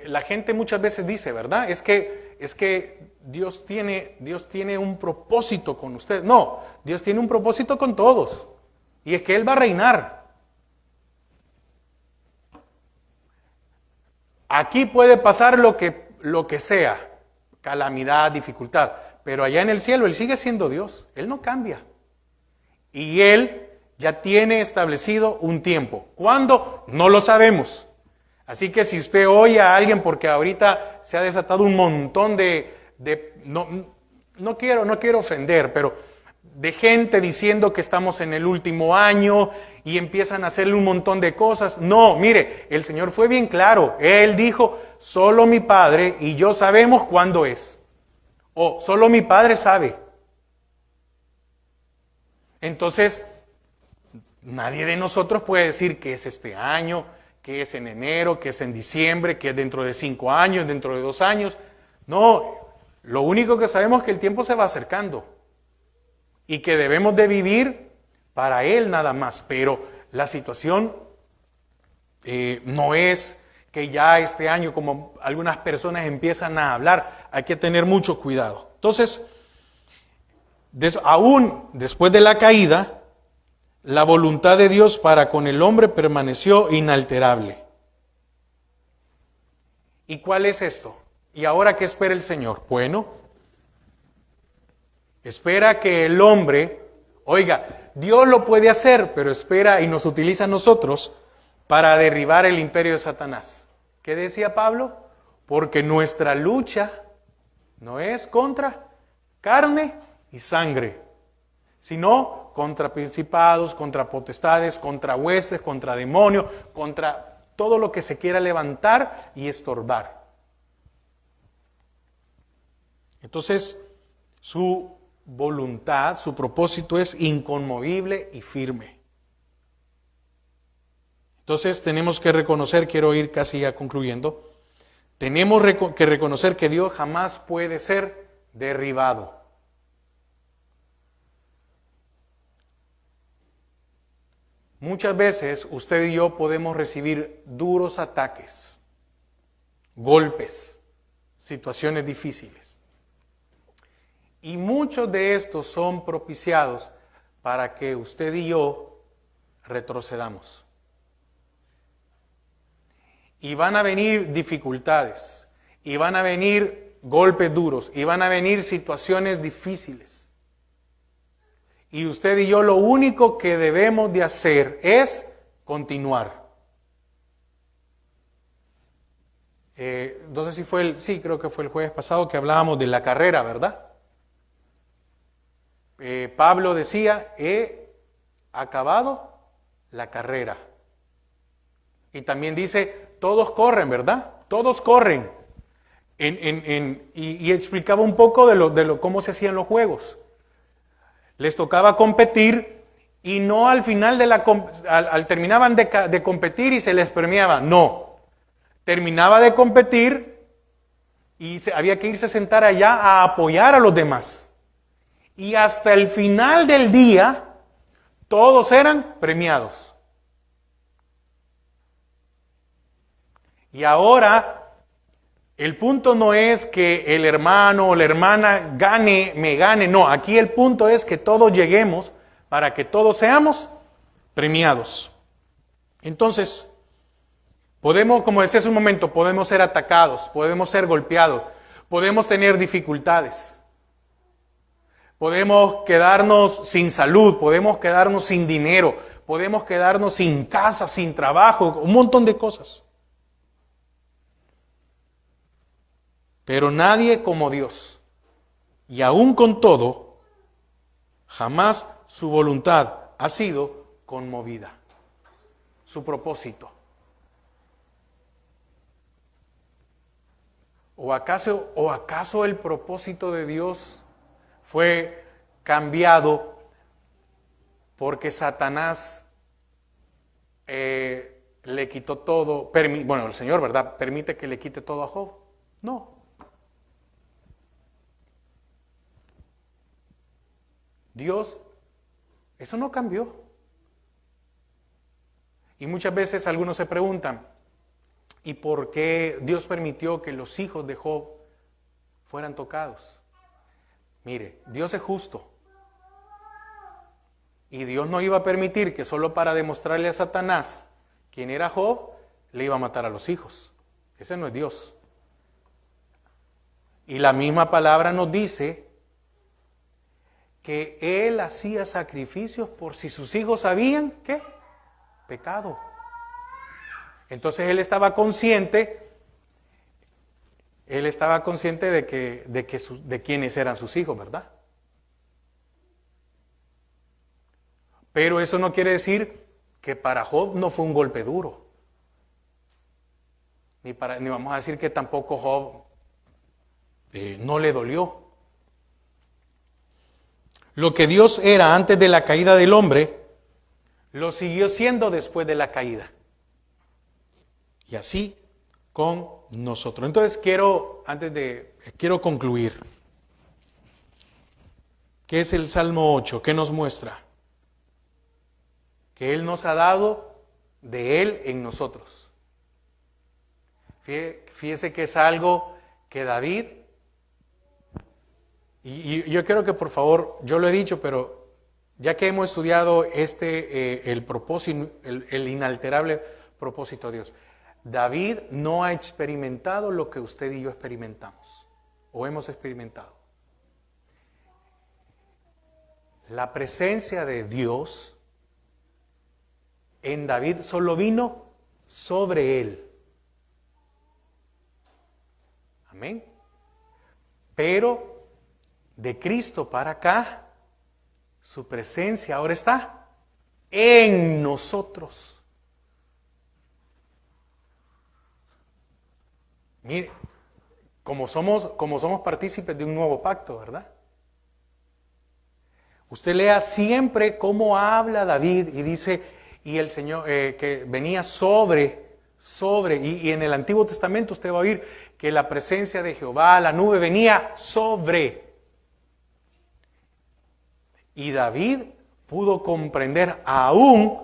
la gente muchas veces dice, ¿verdad? Es que Dios tiene un propósito con usted. No, Dios tiene un propósito con todos. Y es que Él va a reinar. Aquí puede pasar lo que sea, calamidad, dificultad, pero allá en el cielo Él sigue siendo Dios, Él no cambia. Y Él ya tiene establecido un tiempo. ¿Cuándo? No lo sabemos. Así que si usted oye a alguien, porque ahorita se ha desatado un montón no quiero ofender, pero de gente diciendo que estamos en el último año y empiezan a hacerle un montón de cosas. No, mire, el Señor fue bien claro. Él dijo, solo mi Padre y yo sabemos cuándo es. O solo mi Padre sabe. Entonces, nadie de nosotros puede decir que es este año, que es en enero, que es en diciembre, que es dentro de 5 años, dentro de 2 años. No, lo único que sabemos es que el tiempo se va acercando y que debemos de vivir para Él nada más. Pero la situación no es que ya este año, como algunas personas empiezan a hablar, hay que tener mucho cuidado. Entonces, aún después de la caída, la voluntad de Dios para con el hombre permaneció inalterable. ¿Y cuál es esto? ¿Y ahora qué espera el Señor? Bueno, espera que el hombre, oiga, Dios lo puede hacer, pero espera y nos utiliza a nosotros para derribar el imperio de Satanás. ¿Qué decía Pablo? Porque nuestra lucha no es contra carne y sangre, sino contra principados, contra potestades, contra huestes, contra demonios, contra todo lo que se quiera levantar y estorbar. Entonces, su voluntad, su propósito es inconmovible y firme. Entonces, tenemos que reconocer, quiero ir casi ya concluyendo, tenemos que reconocer que Dios jamás puede ser derribado. Muchas veces usted y yo podemos recibir duros ataques, golpes, situaciones difíciles. Y muchos de estos son propiciados para que usted y yo retrocedamos. Y van a venir dificultades, y van a venir golpes duros, y van a venir situaciones difíciles. Y usted y yo lo único que debemos de hacer es continuar. No sé si creo que fue el jueves pasado que hablábamos de la carrera, ¿verdad? Pablo decía, he acabado la carrera. Y también dice, todos corren, ¿verdad? Todos corren. Y explicaba un poco de cómo se hacían los juegos. Les tocaba competir y no al final terminaban de competir y se les premiaba. No, terminaba de competir y había que irse a sentar allá a apoyar a los demás. Y hasta el final del día, todos eran premiados. Y ahora, el punto no es que el hermano o la hermana me gane, no, aquí el punto es que todos lleguemos para que todos seamos premiados. Entonces, podemos, como decía hace un momento, podemos ser atacados, podemos ser golpeados, podemos tener dificultades, podemos quedarnos sin salud, podemos quedarnos sin dinero, podemos quedarnos sin casa, sin trabajo, un montón de cosas. Pero nadie como Dios. Y aún con todo, jamás su voluntad ha sido conmovida. Su propósito. ¿O acaso el propósito de Dios fue cambiado porque Satanás le quitó todo? Bueno, el Señor, ¿verdad?, permite que le quite todo a Job. No. Dios, eso no cambió. Y muchas veces algunos se preguntan, ¿y por qué Dios permitió que los hijos de Job fueran tocados? Mire, Dios es justo. Y Dios no iba a permitir que solo para demostrarle a Satanás quién era Job, le iba a matar a los hijos. Ese no es Dios. Y la misma palabra nos dice que Él hacía sacrificios por si sus hijos habían, ¿qué? Pecado. Entonces Él estaba consciente de quiénes eran sus hijos, ¿verdad? Pero eso no quiere decir que para Job no fue un golpe duro. Ni vamos a decir que tampoco Job no le dolió. Lo que Dios era antes de la caída del hombre, lo siguió siendo después de la caída. Y así con nosotros. Entonces quiero concluir. ¿Qué es el Salmo 8? ¿Qué nos muestra? Que Él nos ha dado de Él en nosotros. Fíjese que es algo que David, y yo quiero que por favor, yo lo he dicho, pero ya que hemos estudiado el propósito, el inalterable propósito de Dios, David no ha experimentado lo que usted y yo experimentamos, o hemos experimentado. La presencia de Dios en David solo vino sobre él. Amén. Pero de Cristo para acá, su presencia ahora está en nosotros. Mire, como somos partícipes de un nuevo pacto, ¿verdad? Usted lea siempre cómo habla David y dice, y el Señor que venía sobre, y en el Antiguo Testamento usted va a oír que la presencia de Jehová, la nube venía sobre. Y David pudo comprender aún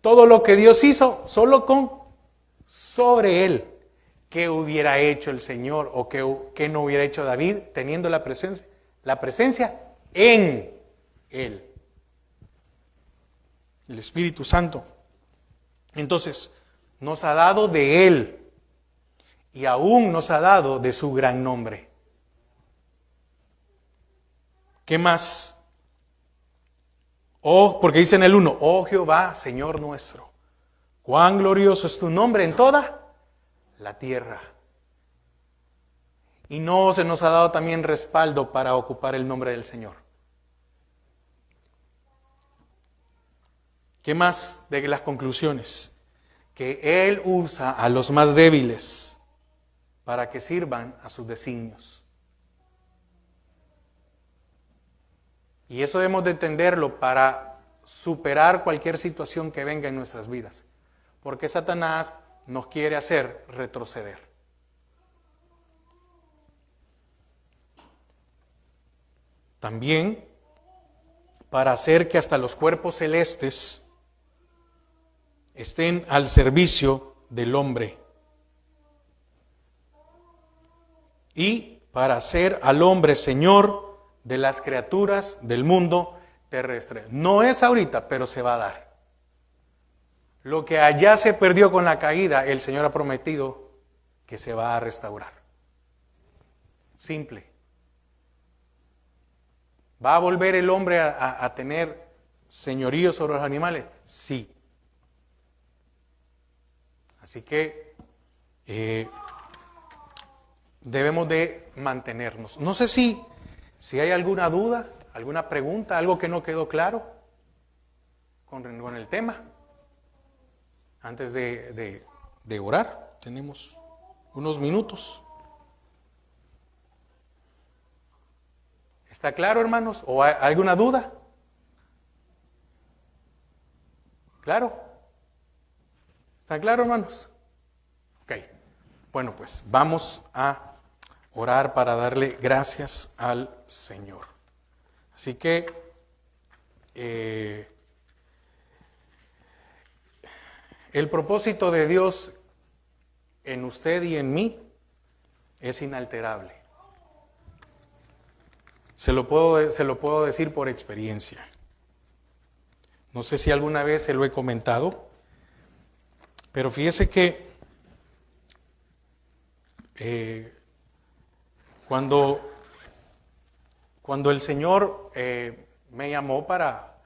todo lo que Dios hizo solo con sobre él. ¿Qué hubiera hecho el Señor o qué no hubiera hecho David teniendo la presencia en él? El Espíritu Santo. Entonces, nos ha dado de Él y aún nos ha dado de su gran nombre. ¿Qué más? Porque dice en el 1, oh Jehová, Señor nuestro, cuán glorioso es tu nombre en toda la tierra. Y no se nos ha dado también respaldo para ocupar el nombre del Señor. ¿Qué más de las conclusiones? Que Él usa a los más débiles para que sirvan a sus designios. Y eso debemos de entenderlo para superar cualquier situación que venga en nuestras vidas. Porque Satanás nos quiere hacer retroceder. También para hacer que hasta los cuerpos celestes estén al servicio del hombre. Y para hacer al hombre señor de las criaturas del mundo terrestre. No es ahorita, pero se va a dar. Lo que allá se perdió con la caída, el Señor ha prometido que se va a restaurar. Simple. ¿Va a volver el hombre a tener señorío sobre los animales? Sí. Así que debemos de mantenernos. No sé si hay alguna duda, alguna pregunta, algo que no quedó claro con el tema. Antes de orar, tenemos unos minutos. ¿Está claro, hermanos? ¿O hay alguna duda? ¿Claro? ¿Está claro, hermanos? Ok. Bueno, pues vamos a orar para darle gracias al Señor. Así que el propósito de Dios en usted y en mí es inalterable. Se lo puedo decir por experiencia. No sé si alguna vez se lo he comentado, pero fíjese que cuando el Señor me llamó para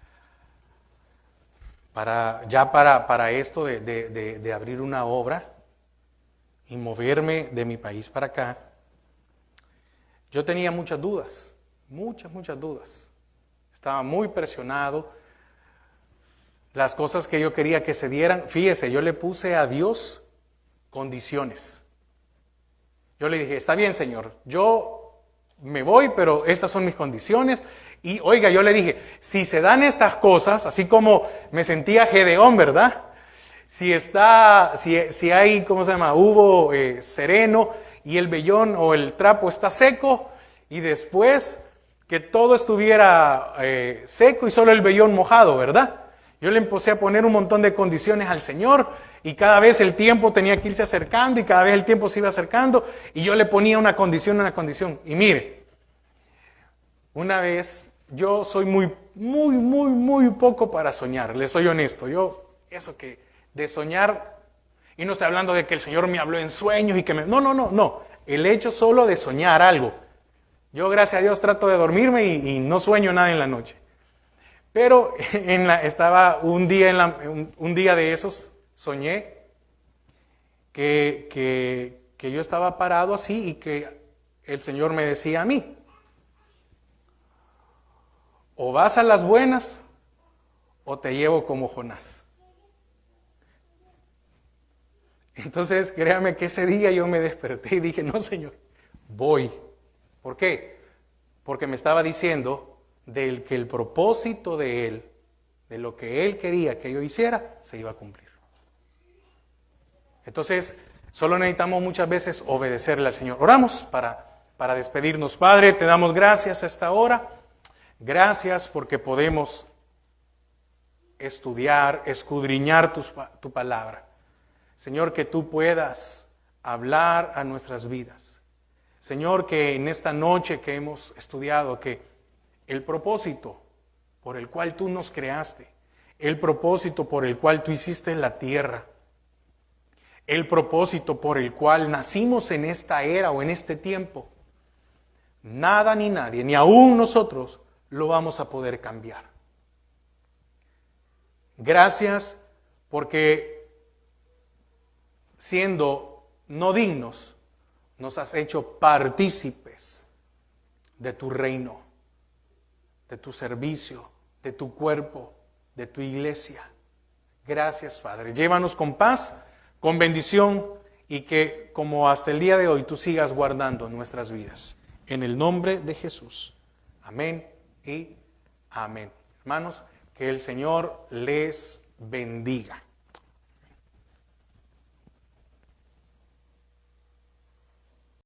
esto de abrir una obra y moverme de mi país para acá, yo tenía muchas dudas, muchas dudas. Estaba muy presionado. Las cosas que yo quería que se dieran, fíjese, yo le puse a Dios condiciones. Yo le dije, está bien, Señor, yo me voy, pero estas son mis condiciones. Y oiga, yo le dije, si se dan estas cosas, así como me sentía Gedeón, ¿verdad? Si hay, ¿cómo se llama? Hubo sereno y el vellón o el trapo está seco, y después que todo estuviera seco y solo el vellón mojado, ¿verdad? Yo le empecé a poner un montón de condiciones al Señor, y cada vez el tiempo tenía que irse acercando, y cada vez el tiempo se iba acercando, y yo le ponía una condición. Y mire, una vez, yo soy muy poco para soñar, le soy honesto. Eso que de soñar, y no estoy hablando de que el Señor me habló en sueños y que me... No. El hecho solo de soñar algo. Yo, gracias a Dios, trato de dormirme y no sueño nada en la noche. Pero estaba un día de esos, soñé que yo estaba parado así y que el Señor me decía a mí, o vas a las buenas o te llevo como Jonás. Entonces, créame que ese día yo me desperté y dije, no, Señor, voy. ¿Por qué? Porque me estaba diciendo que el propósito de Él, de lo que Él quería que yo hiciera, se iba a cumplir. Entonces, solo necesitamos muchas veces obedecerle al Señor. Oramos para despedirnos. Padre, te damos gracias a esta hora. Gracias porque podemos estudiar, escudriñar tu palabra. Señor, que tú puedas hablar a nuestras vidas. Señor, que en esta noche que hemos estudiado, que el propósito por el cual tú nos creaste, el propósito por el cual tú hiciste la tierra, el propósito por el cual nacimos en esta era o en este tiempo, nada ni nadie, ni aún nosotros, lo vamos a poder cambiar. Gracias porque siendo no dignos, nos has hecho partícipes de tu reino, de tu servicio, de tu cuerpo, de tu iglesia. Gracias, Padre. Llévanos con paz, con bendición, y que como hasta el día de hoy tú sigas guardando nuestras vidas. En el nombre de Jesús. Amén y amén. Hermanos, que el Señor les bendiga.